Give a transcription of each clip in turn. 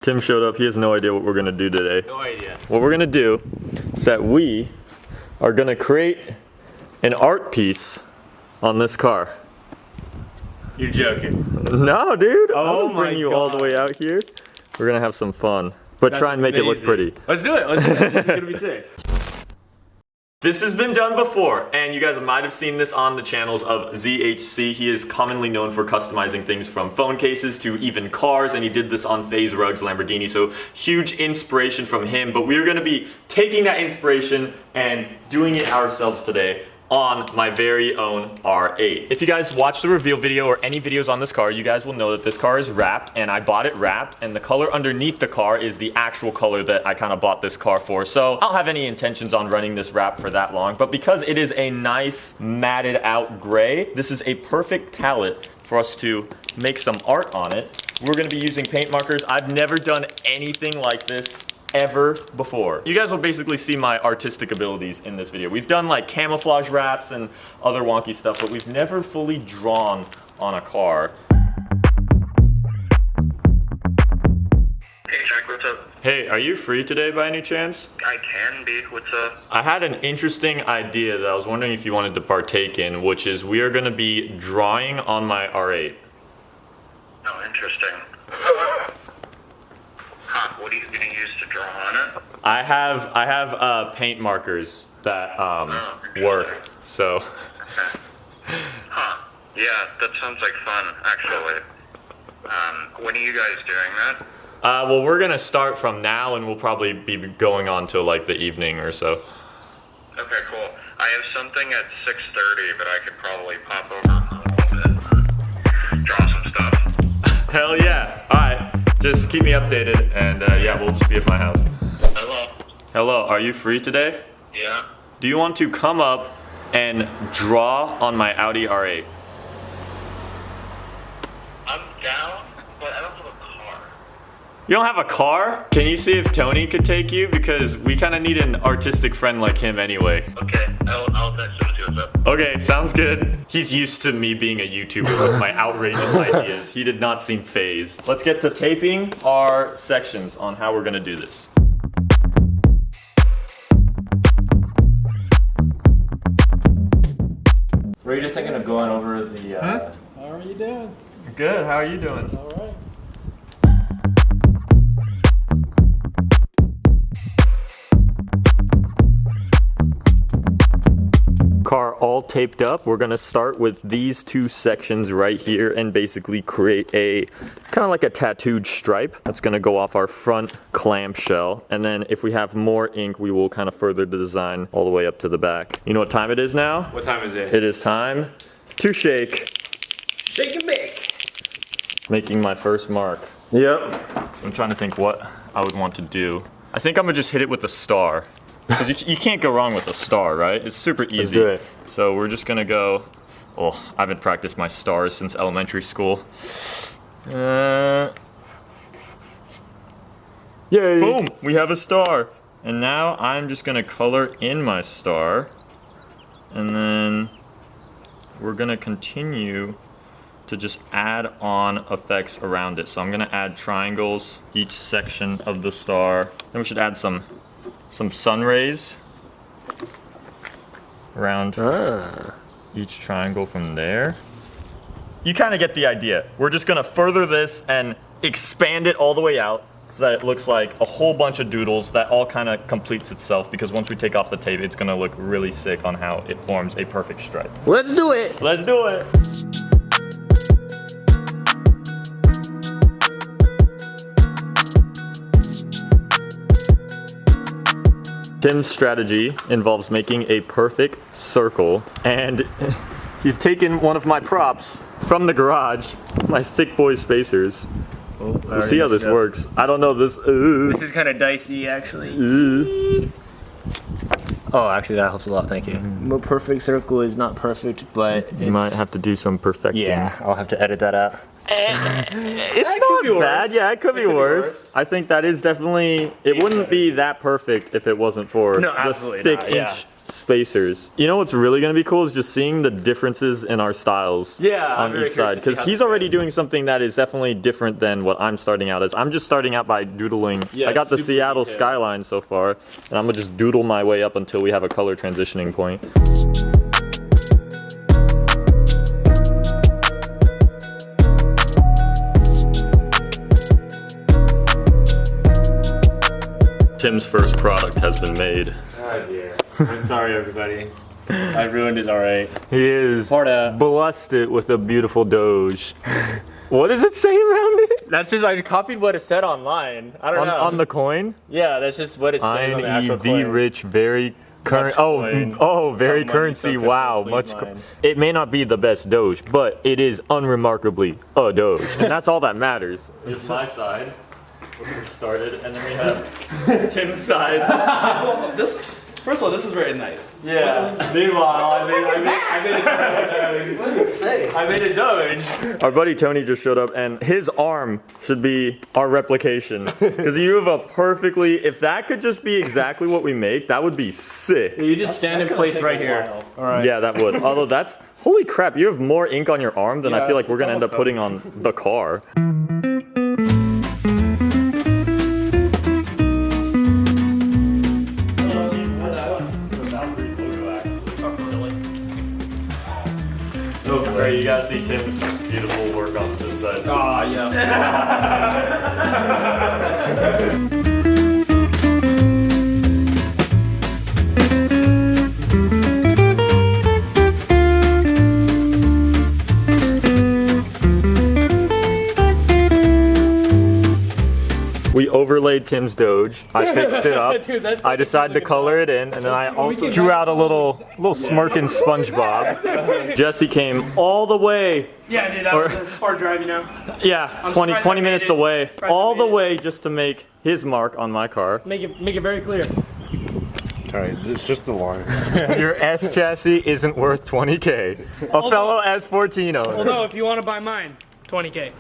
Tim showed up. He has no idea what we're gonna do today. No idea. What we're gonna do is that we are gonna create an art piece on this car. You're joking. No, dude. Oh I'll bring my you all the way out here. We're gonna have some fun, but try and make it look pretty. Let's do it. Let's do it. It's gonna be sick. This has been done before, and you guys might have seen this on the channels of ZHC. He is commonly known for customizing things from phone cases to even cars, and he did this on FaZe Rug's Lamborghini, so huge inspiration from him. But we're gonna be taking that inspiration and doing it ourselves today on my very own R8. If you guys watch the reveal video or any videos on this car, you guys will know that this car is wrapped, and I bought it wrapped, and the color underneath the car is the actual color that I kind of bought this car for. So I don't have any intentions on running this wrap for that long, but because it is a nice matted out gray, this is a perfect palette for us to make some art on it. We're gonna be using paint markers. I've never done anything like this ever before. You guys will basically see my artistic abilities in this video. We've done like camouflage wraps and other wonky stuff, but we've never fully drawn on a car. Hey Jack, what's up? Hey, are you free today by any chance? I can be. What's up? I had an interesting idea that I was wondering if you wanted to partake in, which is we are gonna be drawing on my R8. Oh, interesting. What are you going to use to draw on it? I have paint markers that work, so. Okay. Huh. Yeah, that sounds like fun, actually. When are you guys doing that? Well, we're gonna start from now, and we'll probably be going on till like the evening or so. Okay, cool. I have something at 6:30, but I could probably pop over a little bit and draw some stuff. Hell yeah! All right, just keep me updated, and yeah, we'll just be at my house. Hello? Hello, are you free today? Yeah? Do you want to come up and draw on my Audi R8? I'm down, but I don't have a car. You don't have a car? Can you see if Tony could take you? Because we kind of need an artistic friend like him anyway. Okay, I'll text him and see what's up. Okay, sounds good. He's used to me being a YouTuber with my outrageous ideas. He did not seem phased. Let's get to taping our sections on how we're gonna do this. Were you just thinking of going over the, How are you doing? Good, how are you doing? All right. Car all taped up. We're gonna start with these two sections right here and basically create a kind of like a tattooed stripe that's gonna go off our front clamshell, and then if we have more ink we will kind of further the design all the way up to the back. You know what time it is now? what time is it? It is time to shake. Shake and bake. Making my first mark. Yep. I'm trying to think what I would want to do. I think I'm gonna just hit it with a star. Because you can't go wrong with a star, right? It's super easy. Let's do it. So we're just gonna go, oh, I haven't practiced my stars since elementary school. Yay. Boom, we have a star. And now I'm just gonna color in my star. And then we're gonna continue to just add on effects around it. So I'm gonna add triangles each section of the star. Then we should add some sun rays around each triangle from there. You kind of get the idea. We're just gonna further this and expand it all the way out so that it looks like a whole bunch of doodles that all kind of completes itself, because once we take off the tape, it's gonna look really sick on how it forms a perfect stripe. Let's do it. Let's do it. Tim's strategy involves making a perfect circle, and he's taken one of my props from the garage, my thick boy spacers. We'll see how this works. I don't know this. This is kind of dicey, actually. Oh, actually, that helps a lot. Thank you. A perfect circle is not perfect, but You might have to do some perfecting. yeah, I'll have to edit that out. It's could be not bad. worse. Yeah, it could be worse. I think that is definitely. It wouldn't be that perfect if it wasn't for No, the absolutely thick not, yeah. inch spacers. You know what's really gonna be cool is just seeing the differences in our styles. Yeah, I'm on very each side curious to see because how he's this already goes. doing something that is definitely different than what I'm starting out as. I'm just starting out by doodling. Yeah, I got the super Seattle detailed. skyline so far, and I'm gonna just doodle my way up until we have a color transitioning point. Tim's first product has been made. Oh dear. I'm sorry, everybody. I ruined his R8. He is Porta. blessed it with a beautiful Doge. What does it say around it? That's just, I copied what it said online. I don't know. On the coin? Yeah, that's just what it says on the actual INEV coin. rich, very current. coin. Oh, very How money currency. soaked Wow, into much. please mine. It may not be the best Doge, but it is unremarkably a Doge, and that's all that matters. Here's my side. We'll get started, and then we have Tim's side. First of all, this is very nice. Yeah. Meanwhile, I made a Doge. What does it say? I made a Doge. Our buddy Tony just showed up, and his arm should be our replication. Because you have a perfectly. If that could just be exactly what we make, that would be sick. You just stand in place right here. All right. Yeah, that would. Although that's. Holy crap, you have more ink on your arm than I Yeah, feel like we're it's gonna end up almost putting on the car. Oh, great, you guys see Tim's beautiful work on this side. Ah, yes. We overlaid Tim's Doge. I fixed it up. Dude, that's I decided to color it in, and then I also drew out a little smirking SpongeBob. Jesse came all the way, Yeah, dude, that was a far drive, you know. yeah, I'm 20 surprised I made minutes it. away, Surprised I all the made it. way just to make his mark on my car. Make it very clear. Alright, it's just the line. Your S chassis isn't worth 20K. A fellow S14 owner. Although, if you want to buy mine, 20K.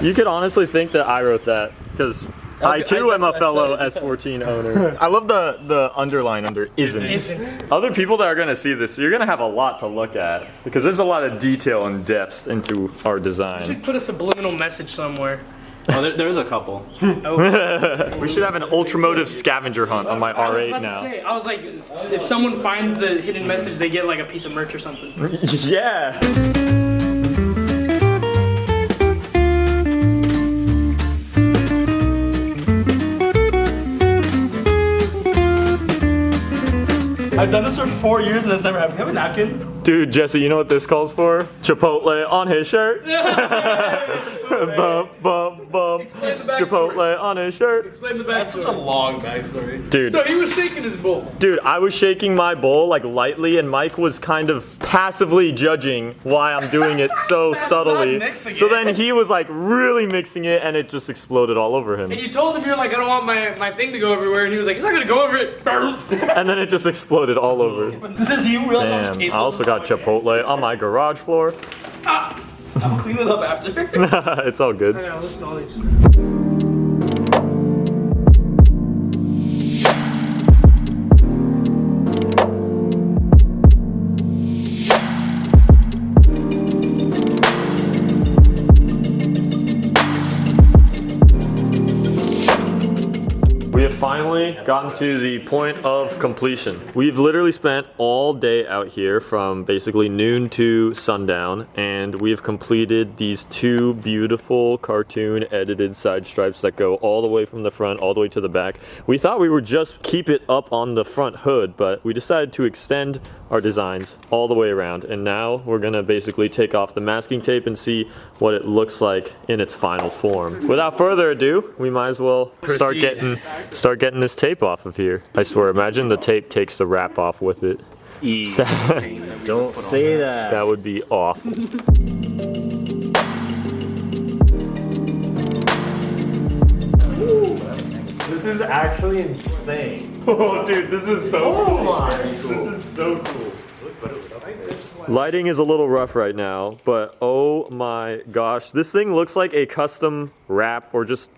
You could honestly think that I wrote that, because I too am a fellow S14 owner. I love the underline under isn't. Isn't. Other people that are going to see this, you're going to have a lot to look at, because there's a lot of detail and depth into our design. Should put a subliminal message somewhere. Oh, there's a couple. We should have an UltraMotive scavenger hunt on my I was R8 about now. to say, I was like, if someone finds the hidden message, they get like a piece of merch or something. Yeah. I've done this for 4 years and it's never happened. Can I have a napkin? Dude, Jesse, you know what this calls for? Chipotle on his shirt. Bump, bump, bump. Explain the backstory. Chipotle on his shirt. Explain the That's such a backstory. long backstory. Dude, So he was shaking his bowl. dude, I was shaking my bowl like lightly, and Mike was kind of passively judging why I'm doing it so subtly. not mixing So it. then he was like really mixing it, and it just exploded all over him. And you told him, you're like, I don't want my thing to go everywhere. And he was like, it's not going to go over it. And then it just exploded all over. Do you realize how much Damn, queso I also got is on my Chipotle on my garage floor. face? I'll clean it up after. It's all good. I know, listen to all these. We have finally gotten to the point of completion. We've literally spent all day out here from basically noon to sundown, and we've completed these two beautiful cartoon edited side stripes that go all the way from the front all the way to the back. We thought we would just keep it up on the front hood, but we decided to extend our designs all the way around, and now we're gonna basically take off the masking tape and see what it looks like in its final form. Without further ado, we might as well start getting this tape off of here. I swear, imagine the tape takes the wrap off with it. Don't say that. That would be off. This is actually insane. Oh, dude, this is so cool. my. This is so cool. Lighting is a little rough right now, but oh my gosh. This thing looks like a custom wrap or just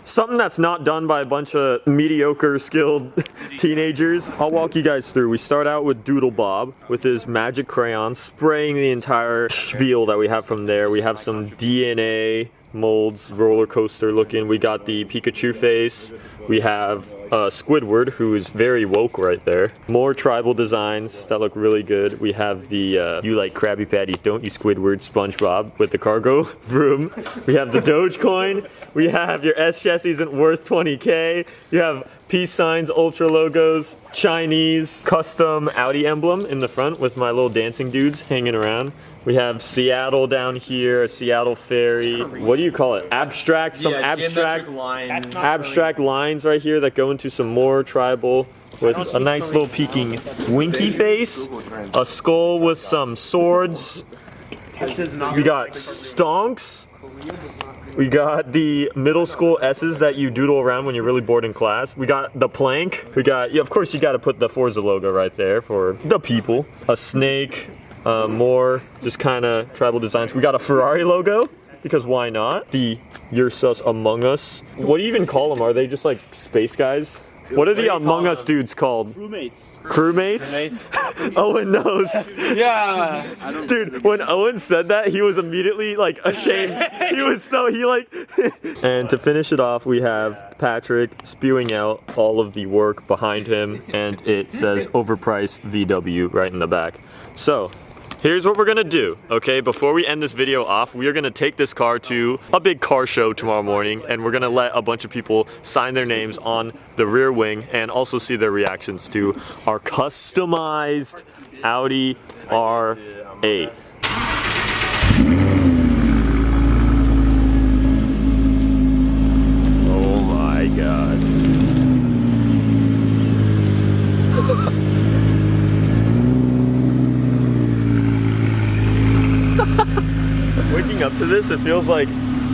something that's not done by a bunch of mediocre skilled teenagers. I'll walk you guys through. We start out with Doodle Bob with his magic crayon spraying the entire spiel that we have from there. We have some DNA molds, roller coaster looking. We got the Pikachu face. We have Squidward, who is very woke right there. More tribal designs that look really good. We have the you like Krabby Patties, don't you, Squidward, SpongeBob with the cargo vroom. We have the Dogecoin. We have your S chassis isn't worth 20K. You have peace signs, ultra logos, Chinese custom Audi emblem in the front with my little dancing dudes hanging around. We have Seattle down here, a Seattle ferry. What do you call it? Abstract, some abstract lines. Abstract lines right here that go into some more tribal with a nice little peeking winky face, a skull with some swords. We got stonks. We got the middle school S's that you doodle around when you're really bored in class. We got the plank. We got, yeah, of course you got to put the Forza logo right there for the people. A snake. More just kind of tribal designs. We got a Ferrari logo, because why not? The You're Sus Among Us. What do you even call them? Are they just like space guys? What are the Among Us dudes called? Crewmates. Crewmates? Owen knows. Yeah. Dude, when Owen said that, he was immediately like ashamed. And to finish it off, we have Patrick spewing out all of the work behind him, and it says overpriced VW right in the back. So, here's what we're gonna do, okay? Before we end this video off, we are gonna take this car to a big car show tomorrow morning, and we're gonna let a bunch of people sign their names on the rear wing and also see their reactions to our customized Audi R8. Oh my god. Waking up to this, it feels like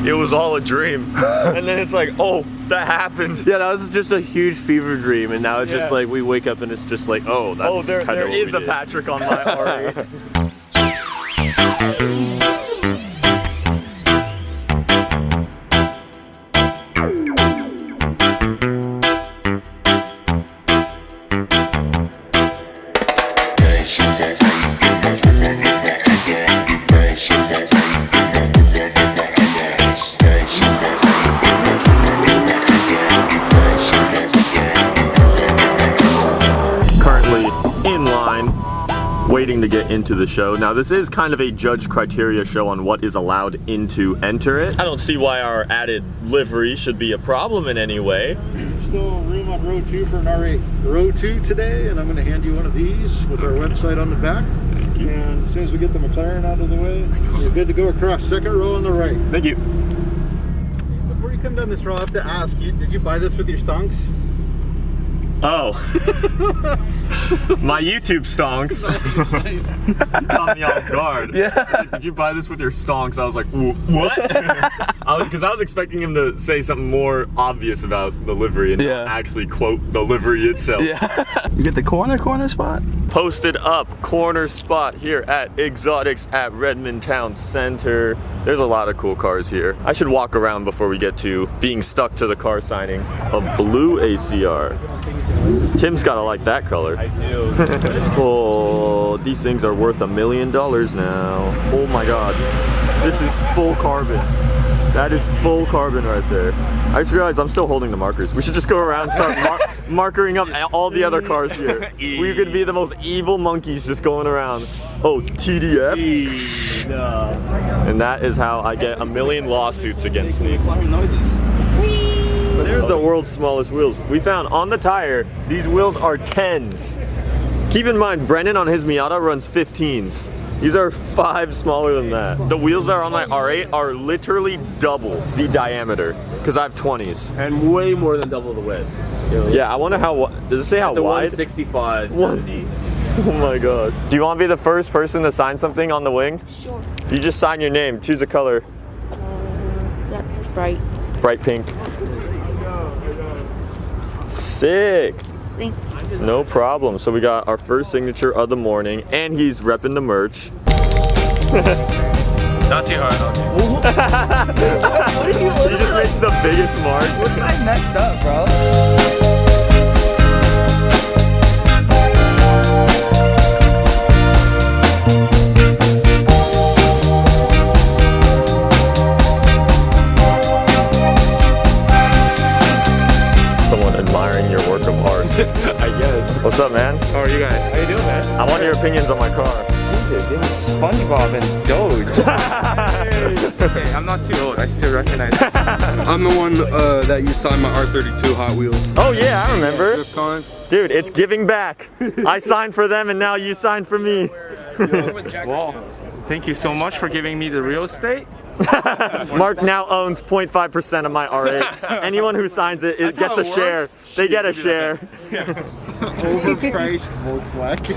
it was all a dream. And then it's like, oh, that happened. Yeah, that was just a huge fever dream, and now it's just like we wake up and it's just like, oh, that's kind of there what is we a did. Patrick on my R8. Waiting to get into the show. Now this is kind of a judge criteria show on what is allowed in to enter it. I don't see why our added livery should be a problem in any way. Still room on row 2 for an R8. Row 2 today, and I'm going to hand you one of these with our website on the back. Thank you. And as soon as we get the McLaren out of the way, you're good to go across. Second row on the right. Thank you. Before you come down this row, I have to ask you, did you buy this with your stonks? Oh. My YouTube stonks. Caught me off guard. Yeah. Did you buy this with your stonks? I was like, what? Because I was expecting him to say something more obvious about the livery and not actually quote the livery itself. Yeah. You get the corner spot? Posted up corner spot here at Exotics at Redmond Town Center. There's a lot of cool cars here. I should walk around before we get to being stuck to the car signing. A blue ACR. Tim's gotta like that color. I do. Oh, these things are worth $1 million now. Oh my god. This is full carbon. That is full carbon right there. I just realized I'm still holding the markers. We should just go around and start markering up all the other cars here. We could be the most evil monkeys just going around. Oh, TDF. And that is how I get 1 million lawsuits against me. They're the world's smallest wheels. We found on the tire, these wheels are 10s. Keep in mind, Brennan on his Miata runs 15s. These are 5 smaller than that. The wheels that are on my R8 are literally double the diameter, because I have 20s. And way more than double the width. Yeah, I wonder how, does it say how It's a wide? 165, 70. Oh my god. Do you want to be the first person to sign something on the wing? Sure. You just sign your name, choose a color. That's right. Bright pink. Sick. Thanks. No problem. So we got our first signature of the morning, and he's repping the merch. Not too hard. What if you He just makes the biggest mark. What if I messed up, bro? Someone admiring your work of art. I guess. What's up, man? How are you guys? How you doing, man? I want your opinions on my car. Jesus, it was SpongeBob and Doge. Hey, I'm not too old. I still recognize it. I'm the one that you signed my R32 Hot Wheels. Oh yeah, I remember. Driftcon. Dude, it's giving back. I signed for them and now you signed for me. Well, thank you so much for giving me the real estate. Mark now owns 0.5% of my R8. Anyone who signs it gets a share. They get a share. Overpriced Volkswagen.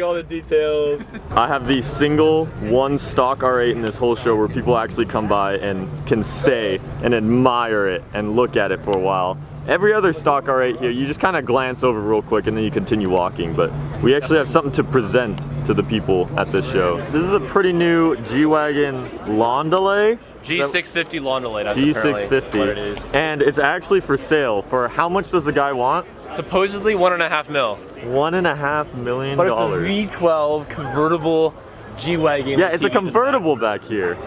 All the details. I have the single one stock R8 in this whole show where people actually come by and can stay and admire it and look at it for a while. Every other stock R8 here, you just kind of glance over real quick and then you continue walking, but we actually have something to present to the people at this show. This is a pretty new G-Wagon lawn delay. G650 lawn delay. That's apparently G650. what it is. And it's actually for sale. For how much does the guy want? Supposedly $1.5 mil. $1.5 million. But it's a V12 convertible G-Wagon. Yeah, it's a convertible back here.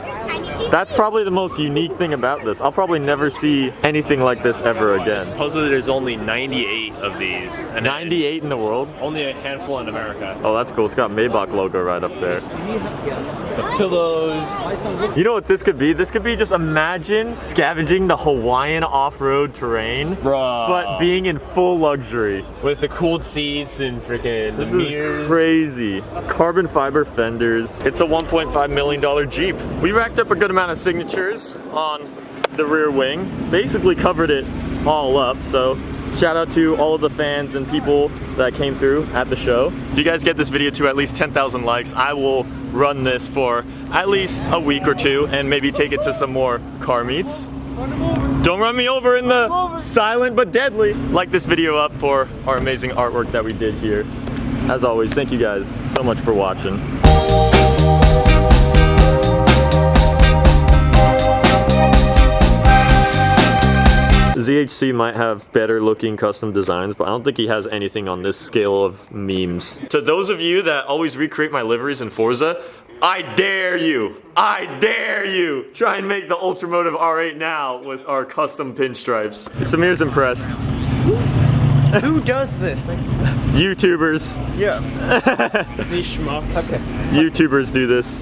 That's probably the most unique thing about this. I'll probably never see anything like this ever again. Supposedly there's only 98 of these. And 98 in the world? Only a handful in America. Oh, that's cool. It's got Maybach logo right up there. The pillows. You know what this could be? This could be just imagine scavenging the Hawaiian off-road terrain, Bruh. but being in full luxury. With the cooled seats and freaking This mirrors. is crazy. Carbon fiber fenders. It's a $1.5 million Jeep. We racked up a good amount of signatures on the rear wing. Basically covered it all up, so shout out to all of the fans and people that came through at the show. If you guys get this video to at least 10,000 likes, I will run this for at least a week or two and maybe take it to some more car meets. Don't run me over in the silent but deadly. Like this video up for our amazing artwork that we did here. As always, thank you guys so much for watching. ZHC might have better looking custom designs, but I don't think he has anything on this scale of memes. To those of you that always recreate my liveries in Forza, I dare you! I dare you! Try and make the UltraMotive R8 now with our custom pinstripes. Samir's impressed. Who does this? Like, YouTubers. yeah. These schmucks. Okay. YouTubers do this.